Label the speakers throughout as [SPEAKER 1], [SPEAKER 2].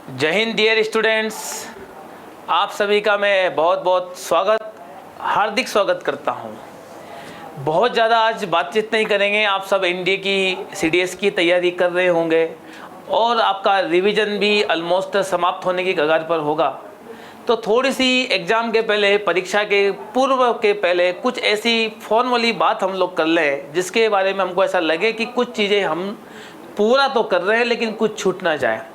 [SPEAKER 1] जय Hind dear students, आप सभी का मैं बहुत बहुत हार्दिक स्वागत करता हूं। बहुत ज़्यादा आज बातचीत नहीं करेंगे। आप सब एनडीए की सीडीएस की तैयारी कर रहे होंगे और आपका रिवीजन भी ऑलमोस्ट समाप्त होने की कगार पर होगा। तो थोड़ी सी एग्ज़ाम के पहले, परीक्षा के पूर्व के पहले कुछ ऐसी फ़ोन वाली बात हम लोग कर लें जिसके बारे में हमको ऐसा लगे कि कुछ चीज़ें हम पूरा तो कर रहे हैं लेकिन कुछ छूट ना जाए।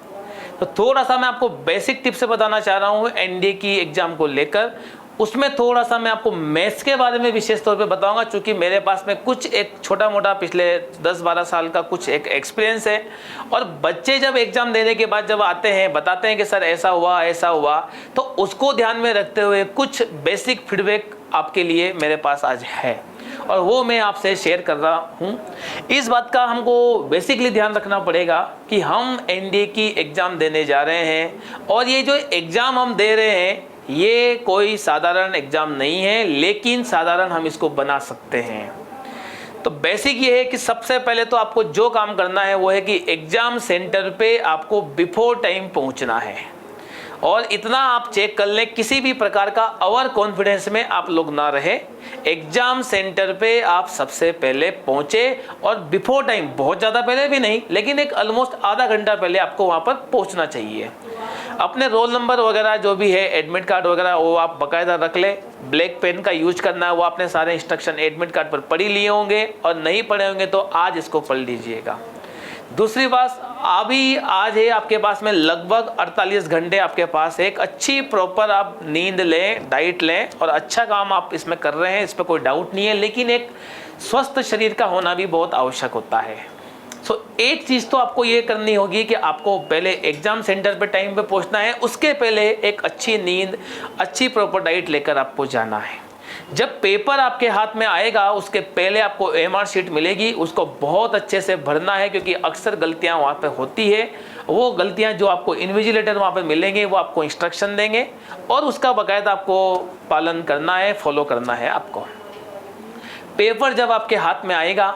[SPEAKER 1] तो थोड़ा सा मैं आपको बेसिक टिप्स बताना चाह रहा हूँ एनडीए की एग्ज़ाम को लेकर। उसमें थोड़ा सा मैं आपको मैथ्स के बारे में विशेष तौर पे बताऊंगा, क्योंकि मेरे पास में कुछ एक छोटा मोटा पिछले 10-12 साल का कुछ एक एक्सपीरियंस है। और बच्चे जब एग्ज़ाम देने के बाद जब आते हैं, बताते हैं कि सर ऐसा हुआ, तो उसको ध्यान में रखते हुए कुछ बेसिक फीडबैक आपके लिए मेरे पास आज है और वो मैं आपसे शेयर कर रहा हूँ। इस बात का हमको बेसिकली ध्यान रखना पड़ेगा कि हम एनडीए की एग्ज़ाम देने जा रहे हैं और ये जो एग्ज़ाम हम दे रहे हैं ये कोई साधारण एग्ज़ाम नहीं है, लेकिन साधारण हम इसको बना सकते हैं। तो बेसिक ये है कि सबसे पहले तो आपको जो काम करना है वो है कि एग्ज़ाम सेंटर पे आपको बिफोर टाइम पहुंचना है। और इतना आप चेक कर लें, किसी भी प्रकार का ओवर कॉन्फिडेंस में आप लोग ना रहे। एग्जाम सेंटर पे आप सबसे पहले पहुंचे और बिफोर टाइम, बहुत ज़्यादा पहले भी नहीं लेकिन एक ऑलमोस्ट आधा घंटा पहले आपको वहां पर पहुंचना चाहिए। अपने रोल नंबर वगैरह जो भी है, एडमिट कार्ड वगैरह, वो आप बाकायदा रख ले। ब्लैक पेन का यूज करना है, वो आपने सारे इंस्ट्रक्शन एडमिट कार्ड पर पढ़ लिए होंगे और नहीं पढ़े होंगे तो आज इसको पढ़ लीजिएगा। दूसरी बात, अभी आज है आपके पास में लगभग 48 घंटे आपके पास एक अच्छी प्रॉपर आप नींद लें, डाइट लें और अच्छा काम आप इसमें कर रहे हैं, इस पर कोई डाउट नहीं है। लेकिन एक स्वस्थ शरीर का होना भी बहुत आवश्यक होता है। एक चीज़ तो आपको ये करनी होगी कि आपको पहले एग्जाम सेंटर पे टाइम पे पहुंचना है, उसके पहले एक अच्छी नींद, अच्छी प्रॉपर डाइट लेकर आपको जाना है। जब पेपर आपके हाथ में आएगा उसके पहले आपको एमआर शीट मिलेगी, उसको बहुत अच्छे से भरना है, क्योंकि अक्सर गलतियां वहाँ पे होती है। वो गलतियां जो आपको इन्विजिलेटर वहाँ पे मिलेंगे वो आपको इंस्ट्रक्शन देंगे और उसका बाकायदा आपको पालन करना है, फॉलो करना है आपको। पेपर जब आपके हाथ में आएगा,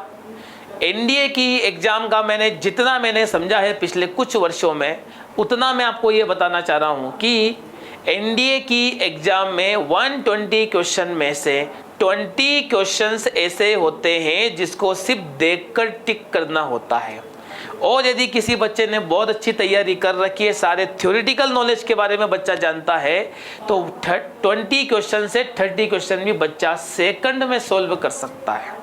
[SPEAKER 1] एनडीए की एग्ज़ाम का जितना मैंने समझा है पिछले कुछ वर्षों में, उतना मैं आपको ये बताना चाह रहा हूँ कि एनडीए की एग्ज़ाम में 120 क्वेश्चन में से 20 क्वेश्चंस ऐसे होते हैं जिसको सिर्फ देखकर टिक करना होता है। और यदि किसी बच्चे ने बहुत अच्छी तैयारी कर रखी है, सारे थ्योरेटिकल नॉलेज के बारे में बच्चा जानता है, तो 20 क्वेश्चन से 30 क्वेश्चन भी बच्चा सेकंड में सोल्व कर सकता है।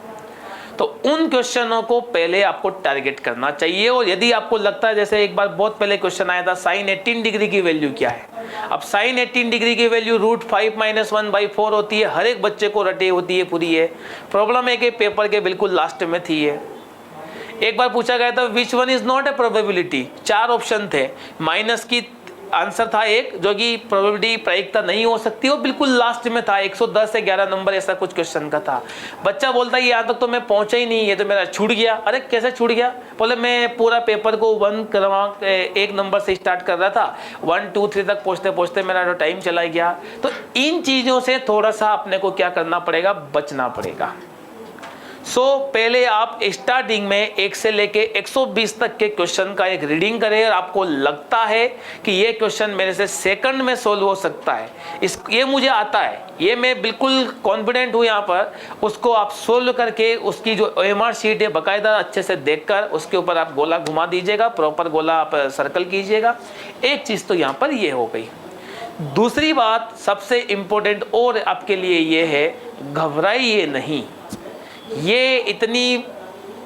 [SPEAKER 1] तो उन क्वेश्चनों को पहले आपको टारगेट करना चाहिए। और यदि आपको लगता है, जैसे एक बार बहुत पहले क्वेश्चन आया था, साइन 18 डिग्री की वैल्यू क्या है। अब साइन 18 डिग्री की वैल्यू √5 - 1/4 होती है, हर एक बच्चे को रटे होती है पूरी है। प्रॉब्लम है कि पेपर के बिल्कुल लास्ट में थी है। एक बार पूछा गया था which one is not a probability, 4 option थे, माइनस की आंसर था एक, जो कि प्रोबेबिलिटी प्रायिकता नहीं हो सकती, वो बिल्कुल लास्ट में था। 110 से 11 नंबर ऐसा कुछ क्वेश्चन का था। बच्चा बोलता है यहाँ तक तो मैं पहुंचा ही नहीं, ये तो मेरा छूट गया। अरे कैसे छूट गया? बोले मैं पूरा पेपर को 1 क्रमांक 1 नंबर से स्टार्ट कर रहा था, 1 2 3 तक पहुँचते पहुँचते मेरा टाइम चला गया। तो इन चीज़ों से थोड़ा सा अपने को क्या करना पड़ेगा, बचना पड़ेगा। पहले आप स्टार्टिंग में 1 से लेके 120 तक के क्वेश्चन का एक रीडिंग करें और आपको लगता है कि ये क्वेश्चन मेरे से सेकंड में सोल्व हो सकता है, ये मुझे आता है, ये मैं बिल्कुल कॉन्फिडेंट हूँ यहाँ पर, उसको आप सोल्व करके उसकी जो एमआर शीट है बाकायदा अच्छे से देखकर उसके ऊपर आप गोला घुमा दीजिएगा, प्रॉपर गोला आप सर्कल कीजिएगा। एक चीज़ तो यहाँ पर ये हो गई। दूसरी बात सबसे इम्पोर्टेंट और आपके लिए ये है, घबराइए नहीं। ये इतनी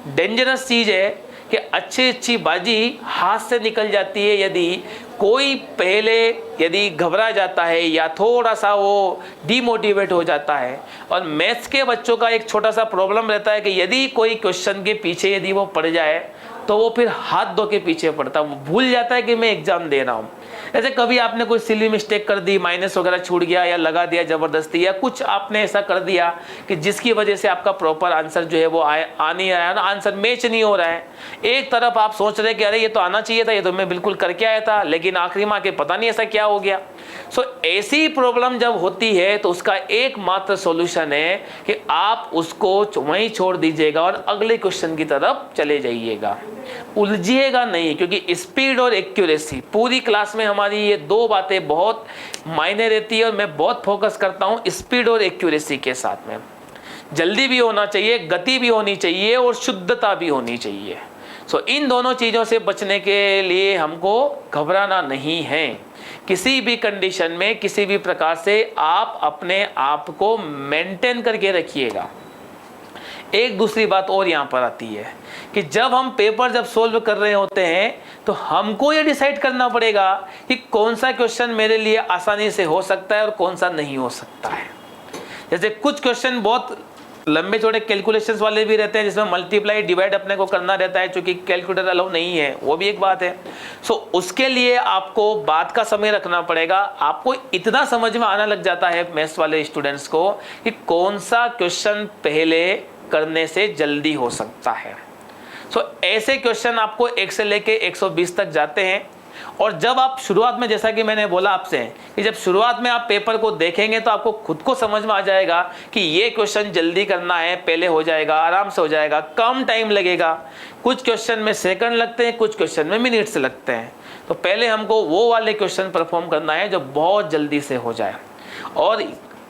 [SPEAKER 1] डेंजरस चीज़ है कि अच्छी बाजी हाथ से निकल जाती है यदि कोई पहले यदि घबरा जाता है या थोड़ा सा वो डीमोटिवेट हो जाता है। और मैथ्स के बच्चों का एक छोटा सा प्रॉब्लम रहता है कि यदि कोई क्वेश्चन के पीछे यदि वो पड़ जाए तो वो फिर हाथ धो के पीछे पड़ता है, वो भूल जाता है कि मैं एग्ज़ाम दे रहा हूँ। जैसे कभी आपने कोई सिली मिस्टेक कर दी, माइनस वगैरह छूट गया या लगा दिया ज़बरदस्ती, या कुछ आपने ऐसा कर दिया कि जिसकी वजह से आपका प्रॉपर आंसर जो है वो आ नहीं रहा है ना, आंसर मैच नहीं हो रहा है। एक तरफ आप सोच रहे कि अरे ये तो आना चाहिए था, ये तो मैं बिल्कुल करके आया था, लेकिन आखिरी में आके पता नहीं ऐसा क्या हो गया। ऐसी प्रॉब्लम जब होती है तो उसका एकमात्र सॉल्यूशन है कि आप उसको वहीं छोड़ दीजिएगा और अगले क्वेश्चन की तरफ चले जाइएगा। उलझिएगा नहीं, क्योंकि स्पीड और एक्यूरेसी पूरी क्लास में हमारी ये दो बातें बहुत मायने रहती है और मैं बहुत फोकस करता हूँ स्पीड और एक्यूरेसी के साथ में। जल्दी भी होना चाहिए, गति भी होनी चाहिए और शुद्धता भी होनी चाहिए। सो इन दोनों चीज़ों से बचने के लिए हमको घबराना नहीं है। किसी भी कंडीशन में किसी भी प्रकार से आप अपने आप को मेंटेन करके रखिएगा। एक दूसरी बात और यहाँ पर आती है कि जब हम पेपर जब सोल्व कर रहे होते हैं तो हमको ये डिसाइड करना पड़ेगा कि कौन सा क्वेश्चन मेरे लिए आसानी से हो सकता है और कौन सा नहीं हो सकता है। जैसे कुछ क्वेश्चन बहुत लंबे चौड़े कैलकुलेशंस वाले भी रहते हैं जिसमें मल्टीप्लाई डिवाइड अपने को करना रहता है, क्योंकि कैलकुलेटर अलाउ नहीं है, वो भी एक बात है। सो उसके लिए आपको बात का समय रखना पड़ेगा। आपको इतना समझ में आना लग जाता है मैथ्स वाले स्टूडेंट्स को कि कौन सा क्वेश्चन पहले करने से जल्दी हो सकता है। सो ऐसे क्वेश्चन आपको 1 से लेके 120 तक जाते हैं। और जब आप शुरुआत में, जैसा कि मैंने बोला आपसे कि जब शुरुआत में आप पेपर को देखेंगे तो आपको खुद को समझ में आ जाएगा कि ये क्वेश्चन जल्दी करना है, पहले हो जाएगा, आराम से हो जाएगा, कम टाइम लगेगा। कुछ क्वेश्चन में सेकंड लगते हैं, कुछ क्वेश्चन में मिनट्स लगते हैं। तो पहले हमको वो वाले क्वेश्चन परफॉर्म करना है जो बहुत जल्दी से हो जाए। और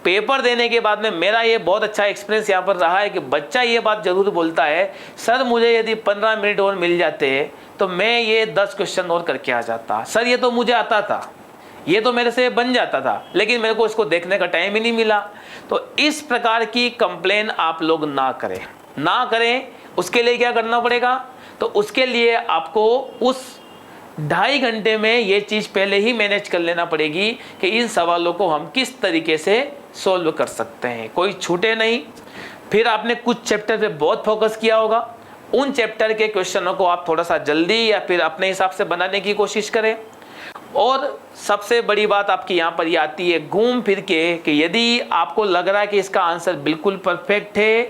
[SPEAKER 1] पेपर देने के बाद में मेरा ये बहुत अच्छा एक्सपीरियंस यहाँ पर रहा है कि बच्चा ये बात जरूर बोलता है, सर मुझे यदि 15 मिनट और मिल जाते तो मैं ये 10 क्वेश्चन और करके आ जाता। सर ये तो मुझे आता था, ये तो मेरे से बन जाता था, लेकिन मेरे को इसको देखने का टाइम ही नहीं मिला। तो इस प्रकार की कंप्लेन आप लोग ना करें। उसके लिए क्या करना पड़ेगा? तो उसके लिए आपको उस 2.5 घंटे में ये चीज़ पहले ही मैनेज कर लेना पड़ेगी कि इन सवालों को हम किस तरीके से सॉल्व कर सकते हैं, कोई छूटे नहीं। फिर आपने कुछ चैप्टर पे बहुत फोकस किया होगा, उन चैप्टर के क्वेश्चनों को आप थोड़ा सा जल्दी या फिर अपने हिसाब से बनाने की कोशिश करें। और सबसे बड़ी बात आपकी यहाँ पर ये आती है घूम फिर के कि यदि आपको लग रहा है कि इसका आंसर बिल्कुल परफेक्ट है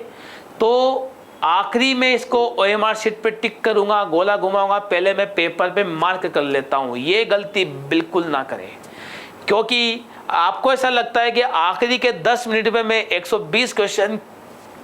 [SPEAKER 1] तो आखिरी में इसको OMR शीट पे टिक करूंगा, गोला घुमाऊंगा, पहले मैं पेपर पे मार्क कर लेता हूँ। ये गलती बिल्कुल ना करें, क्योंकि आपको ऐसा लगता है कि आखिरी के 10 मिनट में मैं 120 क्वेश्चन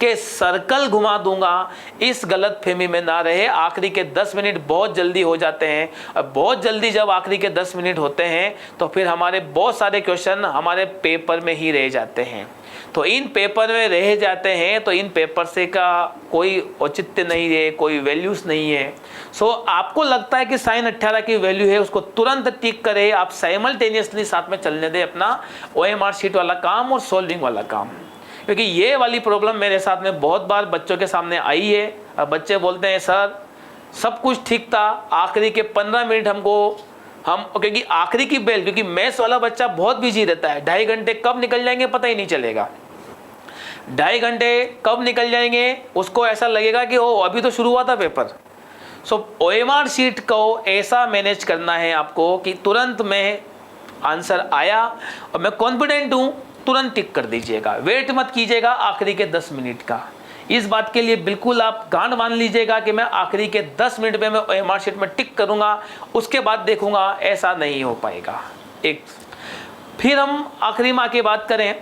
[SPEAKER 1] के सर्कल घुमा दूंगा। इस गलत फहमी में ना रहे। आखिरी के 10 मिनट बहुत जल्दी हो जाते हैं और बहुत जल्दी जब आखिरी के 10 मिनट होते हैं तो फिर हमारे बहुत सारे क्वेश्चन हमारे पेपर में ही रह जाते हैं। तो इन पेपर में रह जाते हैं तो इन पेपर से का कोई औचित्य नहीं है, कोई वैल्यूज नहीं है। सो आपको लगता है कि sin 18 की वैल्यू है, उसको तुरंत टिक करें। आप साइमल्टेनियसली साथ में चलने दें अपना OMR शीट वाला काम और सोल्विंग वाला काम, क्योंकि ये वाली प्रॉब्लम मेरे साथ में बहुत बार बच्चों के सामने आई है। अब बच्चे बोलते हैं सर सब कुछ ठीक था, आखिरी के 15 मिनट क्योंकि आखिरी की बेल, क्योंकि मैथ्स वाला बच्चा बहुत बिजी रहता है, 2.5 घंटे कब निकल जाएंगे पता ही नहीं चलेगा। 2.5 घंटे कब निकल जाएंगे उसको ऐसा लगेगा कि ओ अभी तो शुरू हुआ था पेपर। सो OMR शीट को ऐसा मैनेज करना है आपको कि तुरंत में आंसर आया और मैं कॉन्फिडेंट हूँ, तुरंत टिक कर दीजिएगा। वेट मत कीजिएगा आखिरी के 10 मिनट का। इस बात के लिए बिल्कुल आप गांठ बांध लीजिएगा कि मैं आखिरी के 10 मिनट में मैं OMR शीट में टिक करूंगा, उसके बाद देखूंगा, ऐसा नहीं हो पाएगा। फिर हम आखिरी में आके बात करें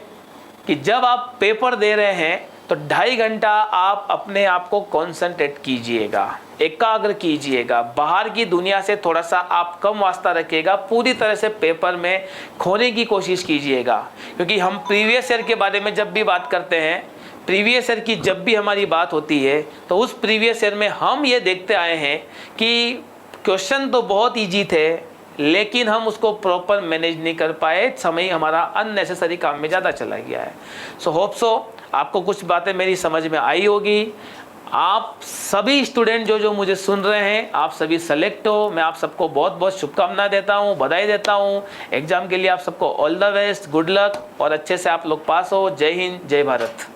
[SPEAKER 1] कि जब आप पेपर दे रहे हैं तो 2.5 घंटा आप अपने आप को कॉन्सेंट्रेट कीजिएगा, एकाग्र कीजिएगा। बाहर की दुनिया से थोड़ा सा आप कम वास्ता रखिएगा, पूरी तरह से पेपर में खोने की कोशिश कीजिएगा। क्योंकि हम प्रीवियस ईयर के बारे में जब भी बात करते हैं, प्रीवियस ईयर की जब भी हमारी बात होती है तो उस प्रीवियस ईयर में हम ये देखते आए हैं कि क्वेश्चन तो बहुत ईजी थे लेकिन हम उसको प्रॉपर मैनेज नहीं कर पाए, समय हमारा अननेसेसरी काम में ज़्यादा चला गया है। सो होप सो आपको कुछ बातें मेरी समझ में आई होगी। आप सभी स्टूडेंट जो मुझे सुन रहे हैं, आप सभी सेलेक्ट हो। मैं आप सबको बहुत बहुत शुभकामनाएं देता हूं, बधाई देता हूं। एग्जाम के लिए आप सबको all the best, good luck और अच्छे से आप लोग पास हो। जय हिंद, जय भारत।